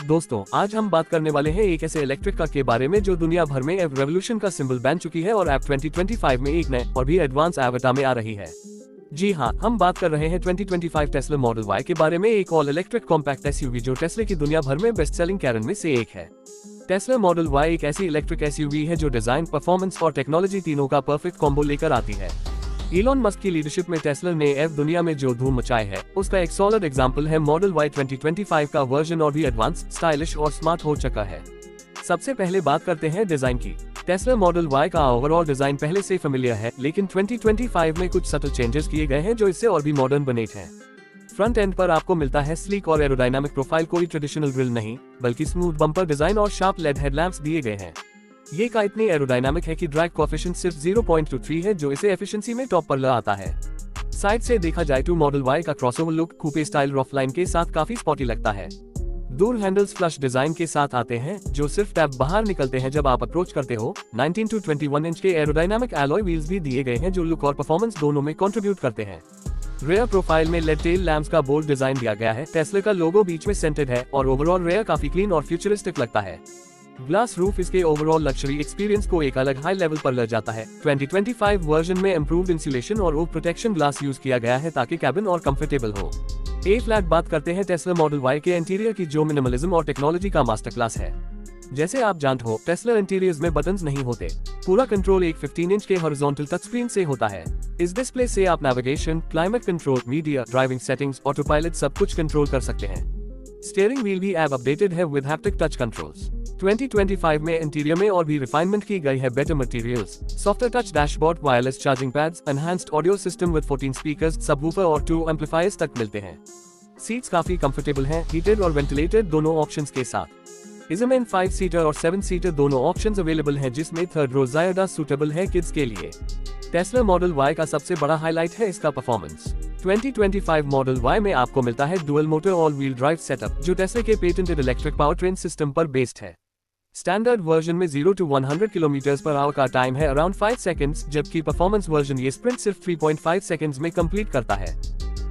दोस्तों, आज हम बात करने वाले हैं एक ऐसे इलेक्ट्रिक कार के बारे में जो दुनिया भर में एव रेवोल्यूशन का सिंबल बन चुकी है और एव 2025 में एक नए और भी एडवांस एवटा में आ रही है। जी हाँ, हम बात कर रहे हैं 2025 टेस्ला मॉडल वाई के बारे में, एक ऑल इलेक्ट्रिक कॉम्पैक्ट एसयूवी जो टेस्ला की दुनिया भर में बेस्ट सेलिंग कैरन में से एक है। टेस्ला मॉडल वाई एक ऐसी इलेक्ट्रिक एसयूवी है जो डिजाइन, परफॉर्मेंस और टेक्नोलॉजी तीनों का परफेक्ट कॉम्बो लेकर आती है। इलॉन मस्क की लीडरशिप में टेस्ला ने एव दुनिया में जो धूम मचाई है उसका एक सॉलिड एग्जांपल है मॉडल वाई 2025 का वर्जन, और भी एडवांस, स्टाइलिश और स्मार्ट हो चुका है। सबसे पहले बात करते हैं डिजाइन की। टेस्ला मॉडल वाई का ओवरऑल डिजाइन पहले से फेमिलियर है, लेकिन 2025 में कुछ सटल चेंजेस किए गए हैं जो इससे और भी मॉडर्न बने हैं। फ्रंट एंड पर आपको मिलता है स्लीक और एरोडायनामिक प्रोफाइल, कोई ट्रेडिशनल ग्रिल नहीं बल्कि स्मूथ बम्पर डिजाइन और शार्प लेड हेडलैम्प्स दिए गए हैं। ये कार इतनी एरोडायनामिक है कि ड्रैग कोएफिशिएंट सिर्फ 0.23 है, जो इसे एफिशिएंसी में टॉप पर लाता है। साइड से देखा जाए तो मॉडल वाई का क्रॉसओवर लुक कूपे स्टाइल रॉफलाइन के साथ काफी स्पॉटी लगता है। दूर हैंडल्स फ्लश डिजाइन के साथ आते हैं जो सिर्फ टैप बाहर निकलते हैं जब आप अप्रोच करते हो। 19 to 21 इंच के एरोडायनामिक एलॉय व्हील्स भी दिए गए हैं जो लुक और परफॉर्मेंस दोनों में कंट्रीब्यूट करते हैं। रेयर प्रोफाइल में लेड टेल लैम्प्स का बोल्ड डिजाइन दिया गया है। टेस्ला का लोगो बीच में सेंटेड है और ओवरऑल रेयर काफी क्लीन और फ्यूचरिस्टिक लगता है। ग्लास रूफ इसके ओवरऑल लग्जरी एक्सपीरियंस को एक अलग हाई लेवल पर ले जाता है। 2025 वर्जन में इम्प्रूव्ड इंसुलेशन और ओव प्रोटेक्शन ग्लास यूज किया गया है ताकि कैबिन और कंफर्टेबल हो। ए फ्लैट बात करते हैं टेस्ला मॉडल वाई के इंटीरियर की, जो मिनिमलिज्म और टेक्नोलॉजी का मास्टर क्लास है। जैसे आप जानते हो, टेस्ला इंटीरियर्स में बटन्स नहीं होते। पूरा कंट्रोल एक 15 इंच के हॉरिजॉन्टल टच स्क्रीन से होता है। इस डिस्प्ले से आप navigation, climate control, media, driving settings, auto pilot सब कुछ कंट्रोल कर सकते हैं। स्टीयरिंग व्हील भी ऐप अपडेटेड है विद हैप्टिक टच कंट्रोल्स। 2025 में इंटीरियर में और भी रिफाइनमेंट की गई है। Better materials, software touch dashboard, wireless charging pads, enhanced audio system with 14 speakers, subwoofer और 2 एम्पलीफायर्स तक मिलते हैं। सीट्स काफी कंफर्टेबल हैं, हीटेड और वेंटिलेटेड दोनों ऑप्शंस के साथ। इसमें 5 सीटर और 7 सीटर दोनों ऑप्शंस अवेलेबल हैं, जिसमें थर्ड रो ज्यादा सूटेबल है किड्स के लिए। टेस्ला मॉडल वाई का सबसे बड़ा हाईलाइट है इसका परफॉर्मेंस। 2025 मॉडल वाई में आपको मिलता है dual motor all wheel drive setup, जो टेस्ला के patented electric power train system पर बेस्ड है। स्टैंडर्ड वर्जन में 0 to 100 km/h का टाइम है अराउंड 5 सेकंड्स, जबकि परफॉर्मेंस वर्जन ये स्प्रिंट सिर्फ 3.5 सेकंड्स में कंप्लीट करता है।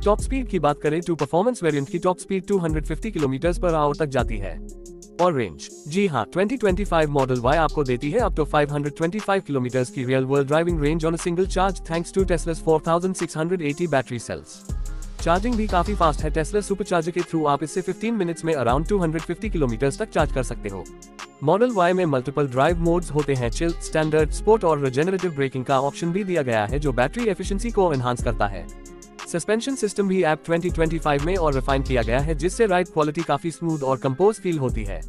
टॉप स्पीड की बात करें तो परफॉर्मेंस वेरिएंट की टॉप स्पीड 250 km/h तक जाती है। और रेंज, जी हाँ, 2025 मॉडल वाई आपको देती है अप टू 525 किलोमीटर की real world driving range on a single charge thanks to टेस्ला's 4680 बैटरी सेल्स। चार्जिंग भी काफी फास्ट है। टेस्ला सुपर चार्जर के थ्रू आप इससे 15 मिनट्स में अराउंड 250 किलोमीटर तक चार्ज कर सकते हो। मॉडल वाई में मल्टीपल ड्राइव मोड्स होते हैं, चिल, स्टैंडर्ड, स्पोर्ट और रिजेनरेटिव ब्रेकिंग का ऑप्शन भी दिया गया है जो बैटरी एफिशिएंसी को एनहांस करता है। सस्पेंशन सिस्टम भी ऐप 2025 में और रिफाइन किया गया है, जिससे राइड क्वालिटी काफी स्मूथ और कंपोज फील होती है।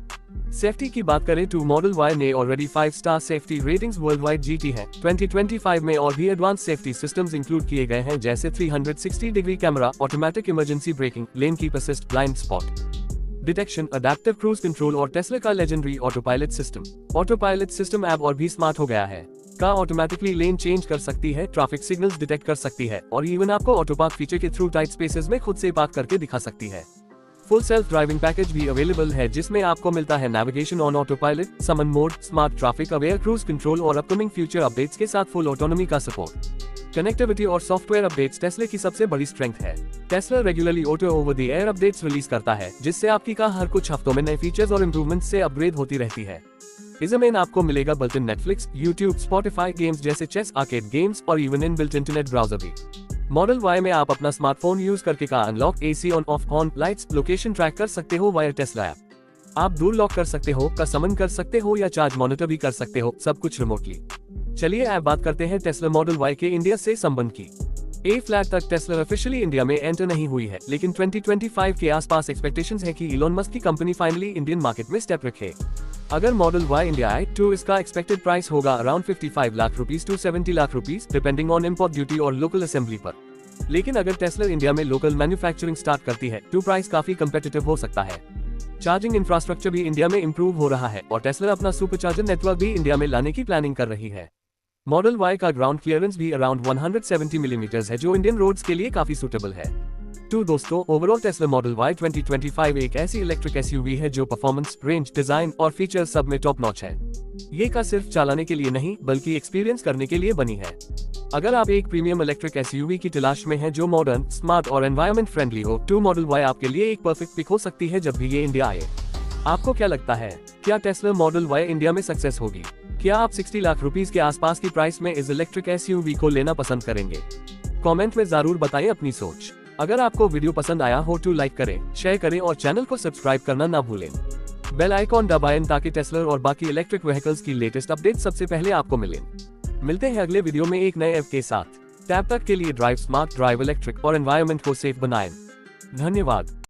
सेफ्टी की बात करें तो मॉडल वाई ने already 5 star safety ratings world wide जीती है। 2025 में और भी एडवांस सेफ्टी सिस्टम्स इंक्लूड किए गए हैं, जैसे 360 degree camera, automatic emergency breaking, lane keep assist, blind spot detection, adaptive cruise control और टेस्ला का legendary auto pilot system. Auto pilot system app और भी स्मार्ट हो गया है। कार ऑटोमेटिकली लेन चेंज कर सकती है, ट्रैफिक सिग्नल्स डिटेक्ट कर सकती है और इवन आपको ऑटो पार्क फीचर के थ्रू टाइट स्पेसेस में खुद से पार्क करके दिखा सकती है। फुल सेल्फ ड्राइविंग पैकेज भी अवेलेबल है, जिसमें आपको मिलता है navigation on autopilot, summon mode, smart traffic aware cruise control और अपकमिंग फ्यूचर अपडेट्स के साथ फुल ऑटोनॉमी का सपोर्ट। कनेक्टिविटी और सॉफ्टवेयर अपडेट्स टेस्ला की सबसे बड़ी स्ट्रेंथ है। Tesla regularly auto over the air updates release करता है, जिससे आपकी कार हर कुछ हफ्तों में नए फीचर्स और इम्प्रूवमेंट्स से अपग्रेड होती रहती है। इसमें आपको मिलेगा built in Netflix, YouTube, Spotify, games जैसे चेस, आर्केड गेम्स और even in built internet browser भी। मॉडल वाई में आप अपना स्मार्टफोन यूज करके car unlock, AC on off, on lights, location track कर सकते हो वाया टेस्ला ऐप। आप दूर लॉक कर सकते हो, का समन कर सकते हो या चार्ज मॉनिटर भी कर सकते हो, सब कुछ रिमोटली। चलिए अब बात करते हैं टेस्ला मॉडल वाई के इंडिया से संबंध की। ए फ्लैट तक टेस्ला ऑफिशियली इंडिया में एंटर नहीं हुई है, लेकिन 2025 के आसपास एक्सपेक्टेशंस है कि इलॉन मस्क की कंपनी फाइनली इंडियन मार्केट में स्टेप रखे। अगर मॉडल वाई इंडिया आए तो इसका एक्सपेक्टेड प्राइस होगा around 55 lakh rupees to 70 lakh rupees, depending on import duty और लोकल असेंबली पर। लेकिन अगर टेस्ला इंडिया में लोकल मैन्युफैक्चरिंग स्टार्ट करती है तो प्राइस काफी कंपेटिटिव हो सकता है। चार्जिंग इंफ्रास्ट्रक्चर भी इंडिया में इम्प्रूव हो रहा है और टेस्ला अपना सुपर चार्जर नेटवर्क भी इंडिया में लाने की प्लानिंग कर रही है। मॉडल वाई का ग्राउंड क्लियरेंस भी अराउंड 170 मिलीमीटर है, जो इंडियन रोड्स के लिए काफी सूटेबल है। तो दोस्तों, ओवरऑल टेस्ला मॉडल वाई 2025 एक ऐसी इलेक्ट्रिक एसयूवी है जो परफॉर्मेंस, रेंज, डिजाइन और फीचर्स सब में टॉप नॉच है। ये कार सिर्फ चलाने के लिए नहीं बल्कि एक्सपीरियंस करने के लिए बनी है। अगर आप एक प्रीमियम इलेक्ट्रिक एसयूवी की तलाश में हैं जो मॉडर्न, स्मार्ट और एनवायरमेंट फ्रेंडली हो, तो मॉडल वाई आपके लिए एक परफेक्ट पिक हो सकती है जब भी ये इंडिया आए। आपको क्या लगता है, क्या टेस्ला मॉडल वाई इंडिया में सक्सेस होगी? क्या आप 60 लाख रुपीस के आसपास की प्राइस में इस इलेक्ट्रिक एसयूवी को लेना पसंद करेंगे? कमेंट में जरूर बताएं अपनी सोच। अगर आपको वीडियो पसंद आया हो तो लाइक करें, शेयर करें और चैनल को सब्सक्राइब करना ना भूलें। बेल आइकॉन दबाएं ताकि टेस्ला और बाकी इलेक्ट्रिक व्हीकल्स की लेटेस्ट अपडेट सबसे पहले आपको मिले। मिलते हैं अगले वीडियो में एक नए ऐप के साथ। तब तक के लिए ड्राइव स्मार्ट, ड्राइव इलेक्ट्रिक और एनवायरनमेंट को सेफ बनाएं। धन्यवाद।